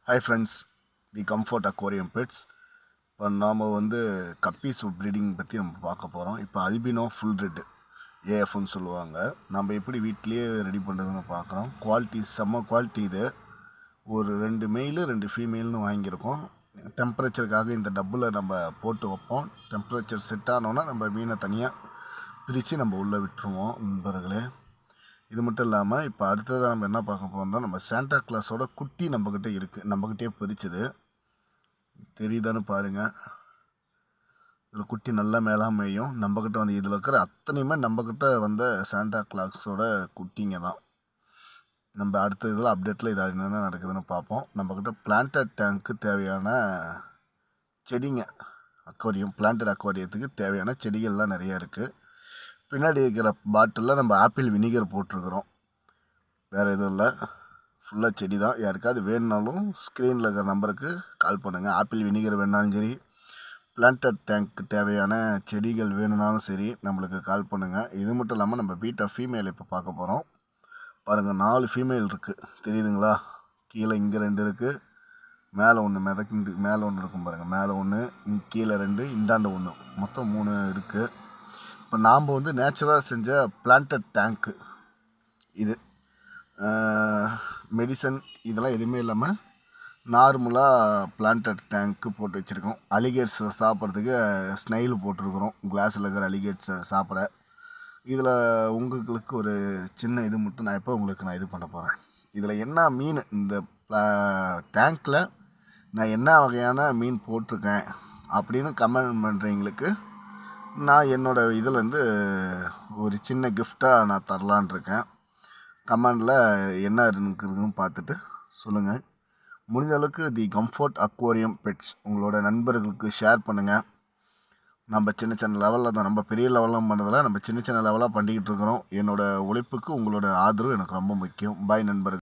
Hi friends, தி comfort aquarium pets. இப்போ நாம் guppies breeding பற்றி நம்ம பார்க்க போகிறோம். இப்போ அல்பினோ ஃபுல் ரெட் ஏஎஃப்னு சொல்லுவாங்க. நம்ம எப்படி வீட்டிலேயே ரெடி பண்ணுறதுன்னு பார்க்குறோம். குவாலிட்டி செம்ம குவாலிட்டி. இது ஒரு 2 மெயிலு 2 ஃபீமேல்னு வாங்கியிருக்கோம். டெம்பரேச்சருக்காக இந்த டப்பில் நம்ம போட்டு வைப்போம். டெம்பரேச்சர் செட் ஆனோன்னா நம்ம மீனை தனியாக பிரித்து நம்ம உள்ளே விட்டுருவோம் நண்பர்களே. இது மட்டும் இல்லாமல் இப்போ அடுத்ததாக நம்ம என்ன பார்க்க போகிறோம்னா, நம்ம சாண்டா கிளாஸோட குட்டி நம்மக்கிட்ட இருக்குது. நம்மக்கிட்டே பிரிச்சுது தெரியுதான்னு பாருங்கள். இதில் குட்டி நல்லா மேலாம் மேயும். நம்மக்கிட்ட இதில் இருக்கிற அத்தனையுமே நம்மக்கிட்ட சாண்டா கிளாஸோட குட்டிங்க தான். நம்ம அடுத்த இதில் அப்டேட்டில் இது என்னென்ன நடக்குதுன்னு பார்ப்போம். நம்மக்கிட்ட பிளான்டட் டேங்க்கு தேவையான செடிங்க, பிளான்டட் அக்வாரியத்துக்கு தேவையான செடிகள்லாம் நிறையா இருக்குது. பின்னாடி இருக்கிற பாட்டிலில் நம்ம ஆப்பிள் வினிகர் போட்டிருக்கிறோம். வேறு எதுவும் இல்லை, ஃபுல்லாக செடி தான். யாருக்காவது வேணுனாலும் ஸ்க்ரீனில் இருக்கிற நம்பருக்கு கால் பண்ணுங்கள். ஆப்பிள் வினிகர் வேணுனாலும் சரி, பிளான்டட் டேங்க்கு தேவையான செடிகள் வேணுனாலும் சரி, நம்மளுக்கு கால் பண்ணுங்கள். இது மட்டும் இல்லாமல் நம்ம பீட்டா ஃபீமேல் இப்போ பார்க்க போகிறோம். பாருங்கள், 4 ஃபீமேல் இருக்குது, தெரியுதுங்களா? கீழே இங்கே 2 இருக்குது, மேலே ஒன்று மேலே ஒன்று இருக்கும் பாருங்கள். மேலே ஒன்று, கீழே 2, இந்தாண்ட ஒன்று, மொத்தம் 3 இருக்குது. இப்போ நாம் நேச்சுரலாக செஞ்ச பிளான்டட் டேங்க்கு இது. மெடிசன் இதெல்லாம் எதுவுமே இல்லாமல் நார்மலாக பிளான்டட் டேங்க்கு போட்டு வச்சுருக்கோம். அலிகேட்ஸை சாப்பிட்றதுக்கு ஸ்னைல் போட்டிருக்கிறோம், கிளாஸில் இருக்கிற அலிகேட்ஸை சாப்பிட. இதில் உங்களுக்கு ஒரு சின்ன இது மட்டும் நான் இது பண்ண போகிறேன். இதில் என்ன மீன், இந்த டேங்க்கில் நான் என்ன வகையான மீன் போட்டிருக்கேன் அப்படின்னு கமெண்ட் பண்ணுறவங்களுக்கு நான் என்னோடய இதில் ஒரு சின்ன கிஃப்டாக நான் தரலான் இருக்கேன். கமெண்டில் என்ன இருக்குதுன்னு பார்த்துட்டு சொல்லுங்கள். முடிஞ்ச அளவுக்கு தி கம்ஃபர்ட் அக்வாரியம் பெட்ஸ் உங்களோட நண்பர்களுக்கு ஷேர் பண்ணுங்கள். நம்ம சின்ன சின்ன லெவலில் தான், நம்ம பெரிய லெவலாம் பண்ணதில்லை, நம்ம சின்ன சின்ன லெவலாக பண்ணிக்கிட்டு இருக்கிறோம். என்னோடய உழைப்புக்கு உங்களோட ஆதரவு எனக்கு ரொம்ப முக்கியம். பாய் நண்பர்கள்.